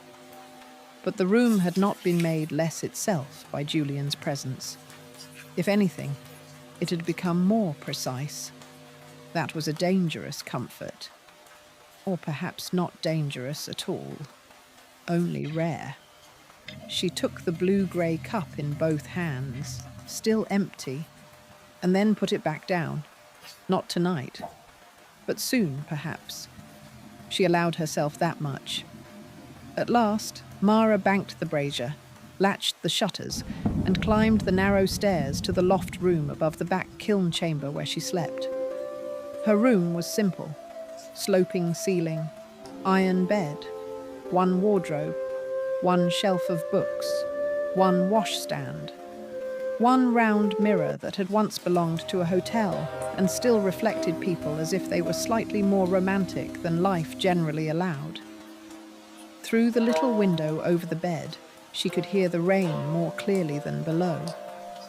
But the room had not been made less itself by Julian's presence. If anything, it had become more precise. That was a dangerous comfort. Or perhaps not dangerous at all, only rare. She took the blue-grey cup in both hands, still empty, and then put it back down. Not tonight, but soon, perhaps. She allowed herself that much. At last, Mara banked the brazier, latched the shutters, and climbed the narrow stairs to the loft room above the back kiln chamber where she slept. Her room was simple: sloping ceiling, iron bed, 1 wardrobe, 1 shelf of books, 1 washstand, 1 round mirror that had once belonged to a hotel and still reflected people as if they were slightly more romantic than life generally allowed. Through the little window over the bed, she could hear the rain more clearly than below,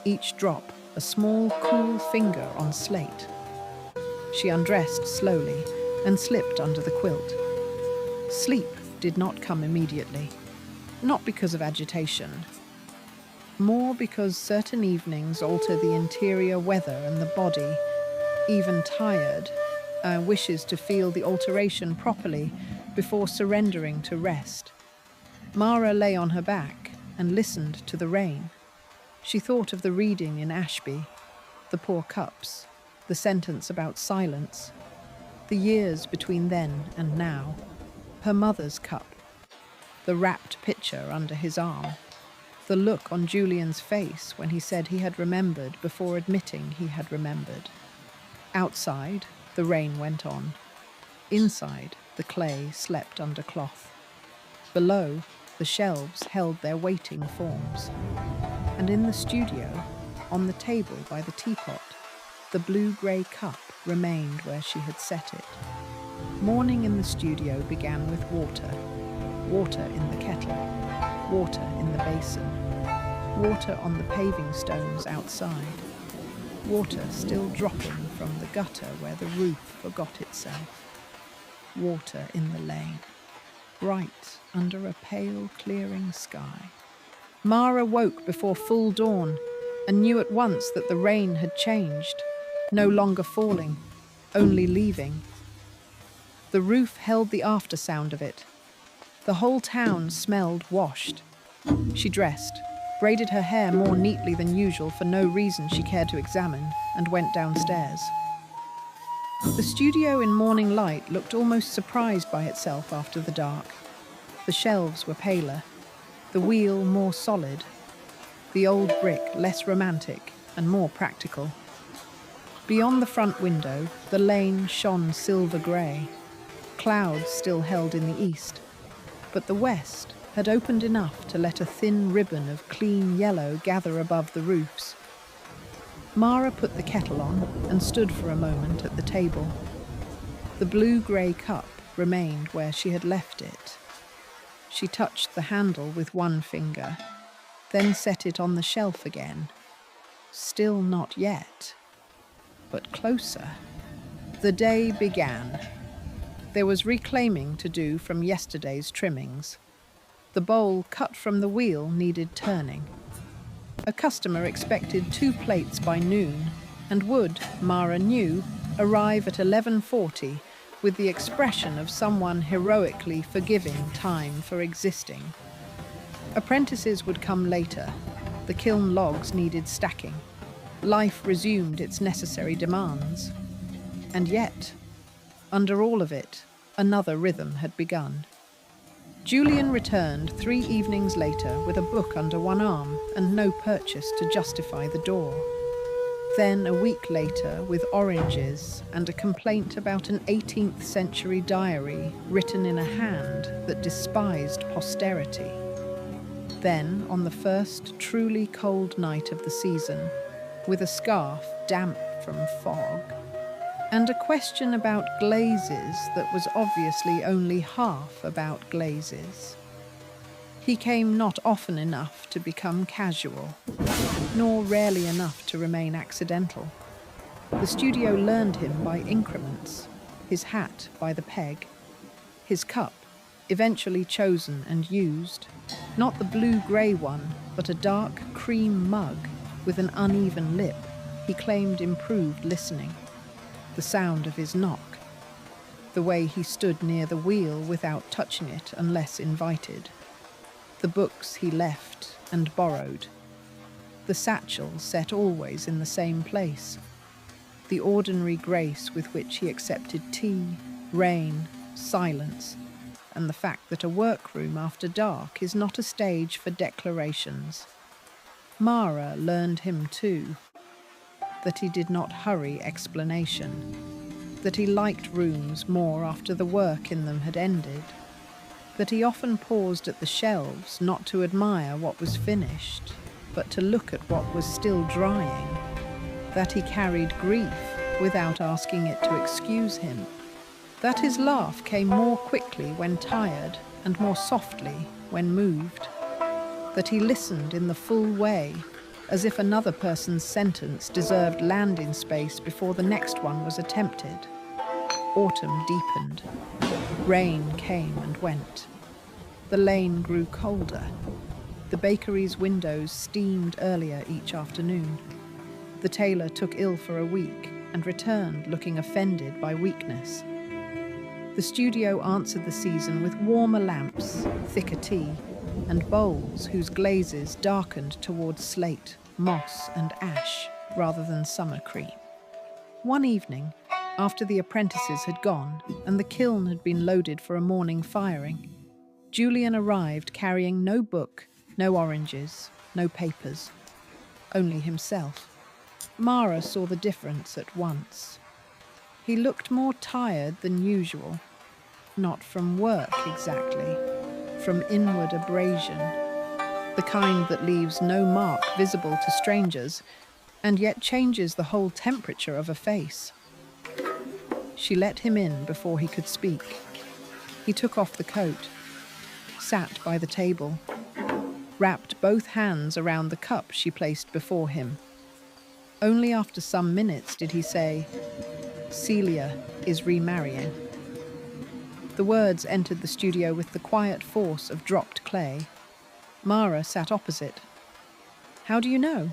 each drop a small, cool finger on slate. She undressed slowly and slipped under the quilt. Sleep did not come immediately, not because of agitation, more because certain evenings alter the interior weather and the body, even tired, wishes to feel the alteration properly before surrendering to rest. Mara lay on her back and listened to the rain. She thought of the reading in Ashby, the poor cups, the sentence about silence, the years between then and now, her mother's cup, the wrapped picture under his arm, the look on Julian's face when he said he had remembered before admitting he had remembered. Outside, the rain went on. Inside, the clay slept under cloth. Below, the shelves held their waiting forms. And in the studio, on the table by the teapot, the blue-grey cup remained where she had set it. Morning in the studio began with water. Water in the kettle, water in the basin, water on the paving stones outside, water still dropping from the gutter where the roof forgot itself, water in the lane, bright under a pale clearing sky. Mara woke before full dawn and knew at once that the rain had changed, no longer falling, only leaving. The roof held the after-sound of it. The whole town smelled washed. She dressed, braided her hair more neatly than usual for no reason she cared to examine, and went downstairs. The studio in morning light looked almost surprised by itself after the dark. The shelves were paler, the wheel more solid, the old brick less romantic and more practical. Beyond the front window, the lane shone silver-grey. Clouds still held in the east, but the west had opened enough to let a thin ribbon of clean yellow gather above the roofs. Mara put the kettle on and stood for a moment at the table. The blue-grey cup remained where she had left it. She touched the handle with 1 finger, then set it on the shelf again. Still not yet, but closer. The day began. There was reclaiming to do from yesterday's trimmings. The bowl cut from the wheel needed turning. A customer expected 2 plates by noon and would, Mara knew, arrive at 11:40 with the expression of someone heroically forgiving time for existing. Apprentices would come later. The kiln logs needed stacking. Life resumed its necessary demands. And yet, Under all of it, another rhythm had begun. Julian returned 3 evenings later with a book under one arm and no purchase to justify the door. Then a week later with oranges and a complaint about an 18th century diary written in a hand that despised posterity. Then, on the first truly cold night of the season, with a scarf damp from fog, and a question about glazes that was obviously only half about glazes. He came not often enough to become casual, nor rarely enough to remain accidental. The studio learned him by increments, his hat by the peg, his cup, eventually chosen and used, not the blue-grey one, but a dark cream mug with an uneven lip. He claimed improved listening, the sound of his knock, the way he stood near the wheel without touching it unless invited, the books he left and borrowed, the satchel set always in the same place, the ordinary grace with which he accepted tea, rain, silence, and the fact that a workroom after dark is not a stage for declarations. Mara learned him too, that he did not hurry explanation, that he liked rooms more after the work in them had ended, that he often paused at the shelves not to admire what was finished, but to look at what was still drying, that he carried grief without asking it to excuse him, that his laugh came more quickly when tired and more softly when moved, that he listened in the full way, as if another person's sentence deserved landing space before the next one was attempted. Autumn deepened. Rain came and went. The lane grew colder. The bakery's windows steamed earlier each afternoon. The tailor took ill for a week and returned looking offended by weakness. The studio answered the season with warmer lamps, thicker tea, and bowls whose glazes darkened towards slate, moss, and ash rather than summer cream. One evening, after the apprentices had gone and the kiln had been loaded for a morning firing, Julian arrived carrying no book, no oranges, no papers, only himself. Mara saw the difference at once. He looked more tired than usual, not from work exactly, from inward abrasion, the kind that leaves no mark visible to strangers and yet changes the whole temperature of a face. She let him in before he could speak. He took off the coat, sat by the table, wrapped both hands around the cup she placed before him. Only after some minutes did he say, "Celia is remarrying." The words entered the studio with the quiet force of dropped clay. Mara sat opposite. "How do you know?"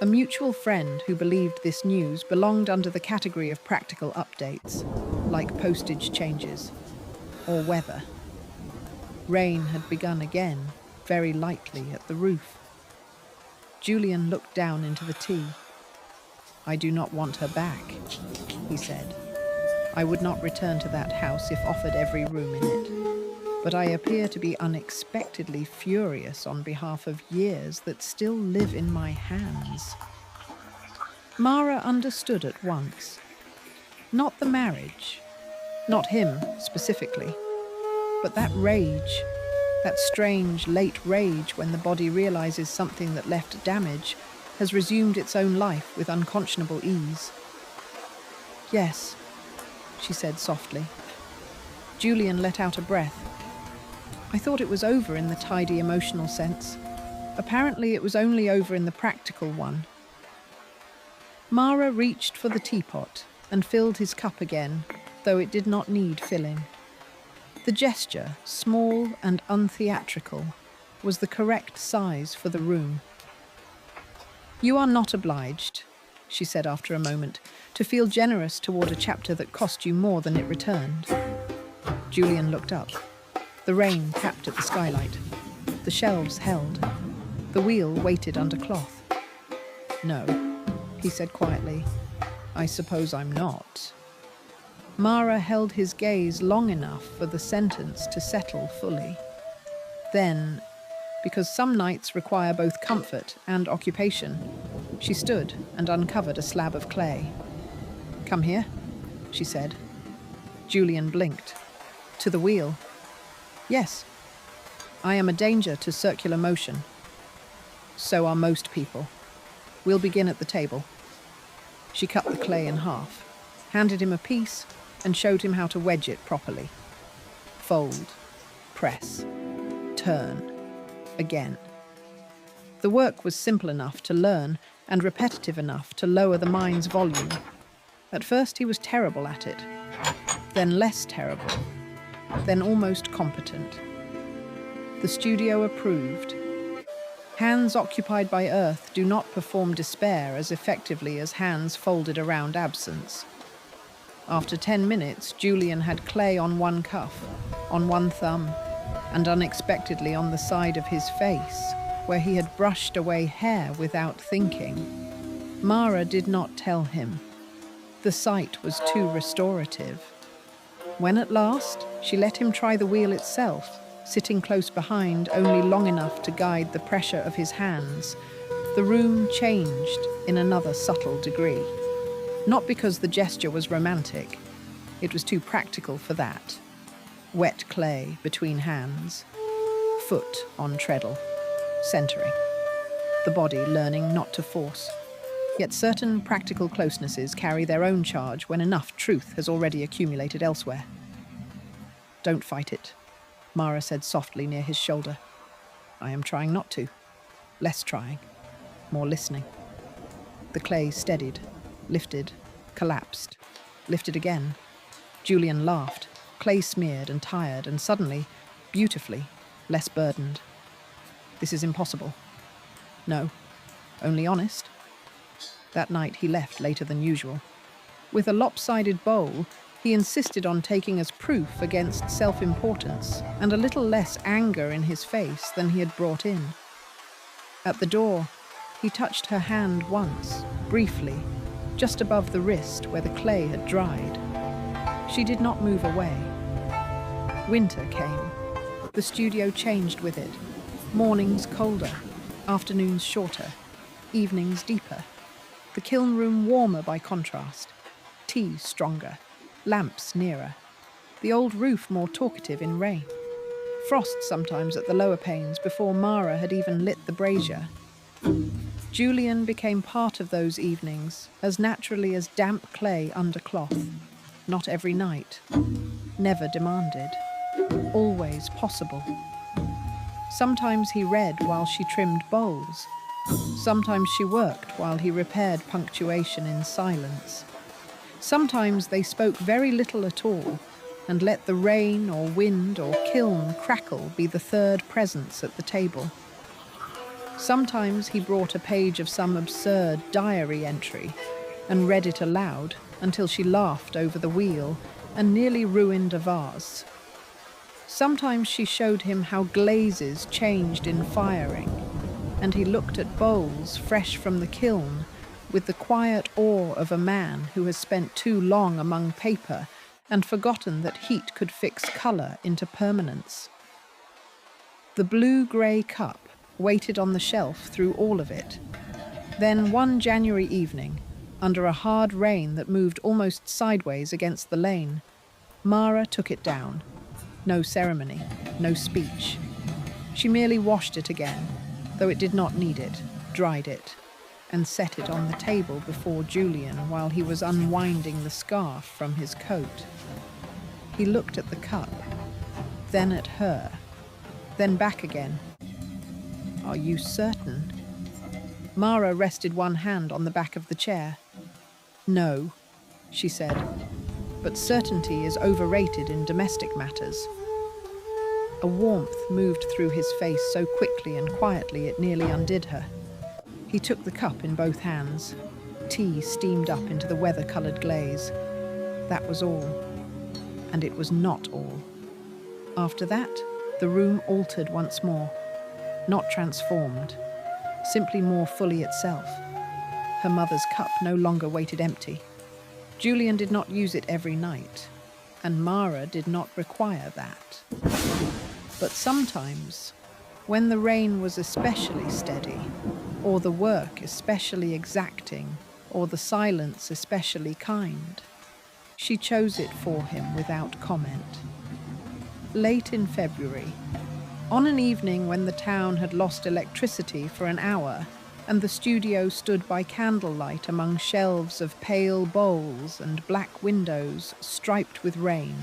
A mutual friend who believed this news belonged under the category of practical updates, like postage changes or weather. Rain had begun again, very lightly at the roof. Julian looked down into the tea. "I do not want her back," he said. "I would not return to that house if offered every room in it. But I appear to be unexpectedly furious on behalf of years that still live in my hands." Mara understood at once. Not the marriage, not him specifically, but that rage, that strange late rage when the body realizes something that left damage has resumed its own life with unconscionable ease. "Yes," she said softly. Julian let out a breath. "I thought it was over in the tidy emotional sense. Apparently it was only over in the practical one." Mara reached for the teapot and filled his cup again, though it did not need filling. The gesture, small and untheatrical, was the correct size for the room. "You are not obliged," she said after a moment, "to feel generous toward a chapter that cost you more than it returned." Julian looked up. The rain tapped at the skylight. The shelves held. The wheel waited under cloth. "No," he said quietly. "I suppose I'm not." Mara held his gaze long enough for the sentence to settle fully. Then, because some nights require both comfort and occupation, she stood and uncovered a slab of clay. "Come here," she said. Julian blinked. "To the wheel." "Yes. I am a danger to circular motion. So are most people. We'll begin at the table." She cut the clay in half, handed him a piece, and showed him how to wedge it properly. Fold, press, turn, again. The work was simple enough to learn and repetitive enough to lower the mind's volume. At first he was terrible at it, then less terrible, then almost competent. The studio approved. Hands occupied by earth do not perform despair as effectively as hands folded around absence. After 10 minutes, Julian had clay on one cuff, on one thumb, and unexpectedly on the side of his face, where he had brushed away hair without thinking. Mara did not tell him. The sight was too restorative. When at last, she let him try the wheel itself, sitting close behind only long enough to guide the pressure of his hands, the room changed in another subtle degree. Not because the gesture was romantic. It was too practical for that. Wet clay between hands, foot on treadle, centering. The body learning not to force. Yet certain practical closenesses carry their own charge when enough truth has already accumulated elsewhere. "Don't fight it," Mara said softly near his shoulder. "I am trying not to. Less trying. More listening." The clay steadied, lifted, collapsed, lifted again. Julian laughed, clay smeared and tired, and suddenly, beautifully, less burdened. "This is impossible." "No, only honest." That night he left later than usual. With a lopsided bowl, he insisted on taking as proof against self-importance and a little less anger in his face than he had brought in. At the door, he touched her hand once, briefly, just above the wrist where the clay had dried. She did not move away. Winter came. The studio changed with it. Mornings colder, afternoons shorter, evenings deeper. The kiln room warmer by contrast. Tea stronger. Lamps nearer. The old roof more talkative in rain. Frost sometimes at the lower panes before Mara had even lit the brazier. Julian became part of those evenings as naturally as damp clay under cloth. Not every night. Never demanded. Always possible. Sometimes he read while she trimmed bowls. Sometimes she worked while he repaired punctuation in silence. Sometimes they spoke very little at all and let the rain or wind or kiln crackle be the third presence at the table. Sometimes he brought a page of some absurd diary entry and read it aloud until she laughed over the wheel and nearly ruined a vase. Sometimes she showed him how glazes changed in firing, and he looked at bowls fresh from the kiln with the quiet awe of a man who has spent too long among paper and forgotten that heat could fix colour into permanence. The blue-grey cup waited on the shelf through all of it. Then one January evening, under a hard rain that moved almost sideways against the lane, Mara took it down. No ceremony, no speech. She merely washed it again, though it did not need it, dried it, and set it on the table before Julian while he was unwinding the scarf from his coat. He looked at the cup, then at her, then back again. "Are you certain?" Mara rested one hand on the back of the chair. "No," she said, "but certainty is overrated in domestic matters." A warmth moved through his face so quickly and quietly it nearly undid her. He took the cup in both hands. Tea steamed up into the weather-coloured glaze. That was all. And it was not all. After that, the room altered once more. Not transformed, simply more fully itself. Her mother's cup no longer waited empty. Julian did not use it every night, and Mara did not require that. But sometimes, when the rain was especially steady, or the work especially exacting, or the silence especially kind, she chose it for him without comment. Late in February, on an evening when the town had lost electricity for an hour, and the studio stood by candlelight among shelves of pale bowls and black windows striped with rain,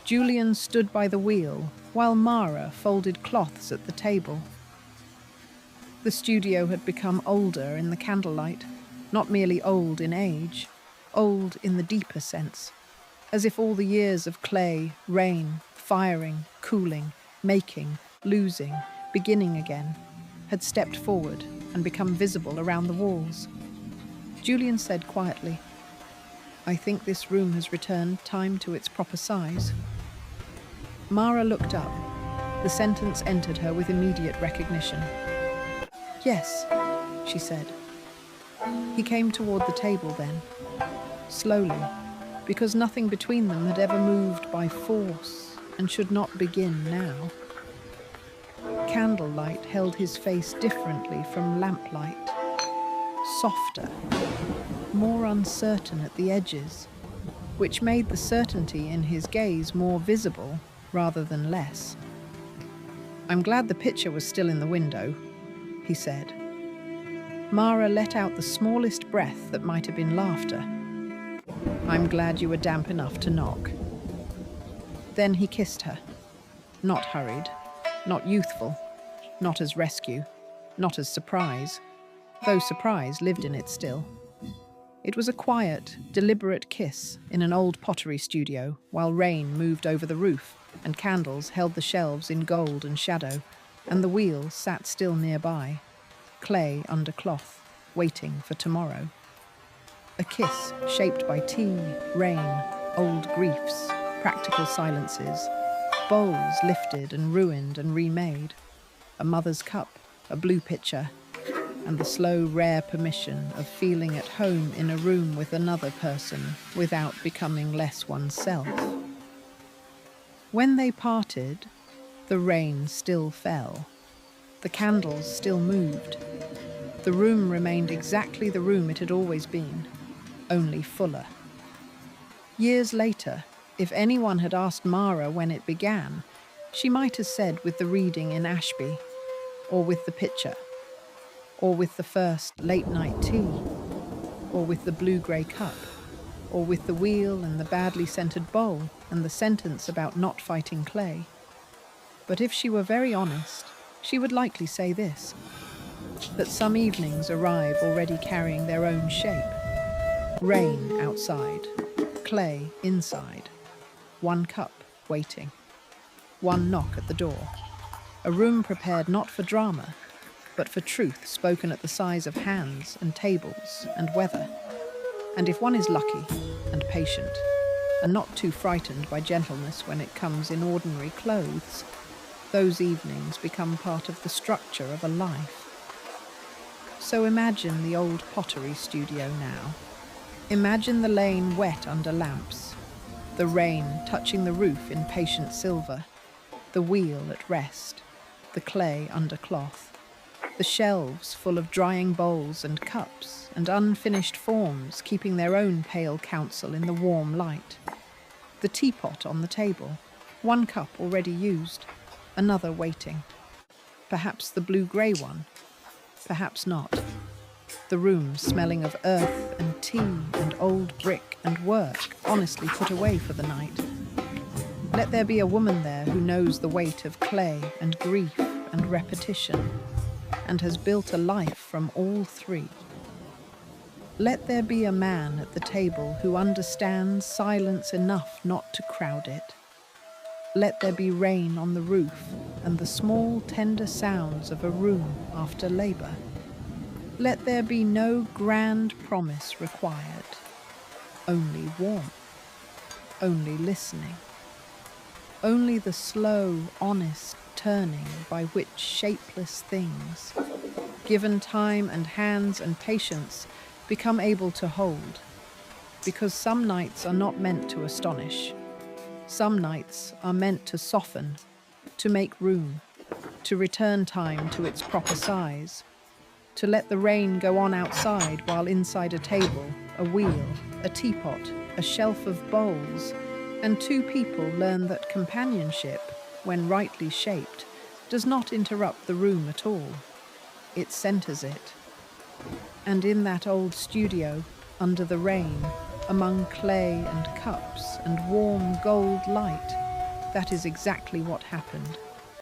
Julian stood by the wheel while Mara folded cloths at the table. The studio had become older in the candlelight, not merely old in age, old in the deeper sense, as if all the years of clay, rain, firing, cooling, making, losing, beginning again, had stepped forward and become visible around the walls. Julian said quietly, "I think this room has returned time to its proper size." Mara looked up. The sentence entered her with immediate recognition. "Yes," she said. He came toward the table then, slowly, because nothing between them had ever moved by force and should not begin now. Candlelight held his face differently from lamplight, softer, more uncertain at the edges, which made the certainty in his gaze more visible rather than less. "I'm glad the picture was still in the window," he said. Mara let out the smallest breath that might have been laughter. "I'm glad you were damp enough to knock." Then he kissed her, not hurried, not youthful, not as rescue, not as surprise, though surprise lived in it still. It was a quiet, deliberate kiss in an old pottery studio while rain moved over the roof and candles held the shelves in gold and shadow, and the wheel sat still nearby, clay under cloth, waiting for tomorrow. A kiss shaped by tea, rain, old griefs, practical silences, bowls lifted and ruined and remade, a mother's cup, a blue pitcher, and the slow, rare permission of feeling at home in a room with another person without becoming less oneself. When they parted, the rain still fell. The candles still moved. The room remained exactly the room it had always been, only fuller. Years later, if anyone had asked Mara when it began, she might have said with the reading in Ashby, or with the picture, or with the first late-night tea, or with the blue-grey cup, or with the wheel and the badly scented bowl and the sentence about not fighting clay. But if she were very honest, she would likely say this, that some evenings arrive already carrying their own shape. Rain outside, clay inside, one cup waiting, one knock at the door, a room prepared not for drama, but for truth spoken at the size of hands and tables and weather. And if one is lucky and patient, and not too frightened by gentleness when it comes in ordinary clothes, those evenings become part of the structure of a life. So imagine the old pottery studio now. Imagine the lane wet under lamps, the rain touching the roof in patient silver, the wheel at rest, the clay under cloth, the shelves full of drying bowls and cups and unfinished forms keeping their own pale counsel in the warm light, the teapot on the table, one cup already used, another waiting, perhaps the blue-grey one, perhaps not, the room smelling of earth and tea and old brick and work honestly put away for the night. Let there be a woman there who knows the weight of clay and grief and repetition, and has built a life from all three. Let there be a man at the table who understands silence enough not to crowd it. Let there be rain on the roof and the small, tender sounds of a room after labor. Let there be no grand promise required, only warmth, only listening, only the slow, honest turning by which shapeless things, given time and hands and patience, become able to hold. because some nights are not meant to astonish. Some nights are meant to soften, to make room, to return time to its proper size, to let the rain go on outside while inside a table, a wheel, a teapot, a shelf of bowls, and two people learn that companionship, when rightly shaped, does not interrupt the room at all. It centers it. And in that old studio, under the rain, among clay and cups and warm gold light, that is exactly what happened.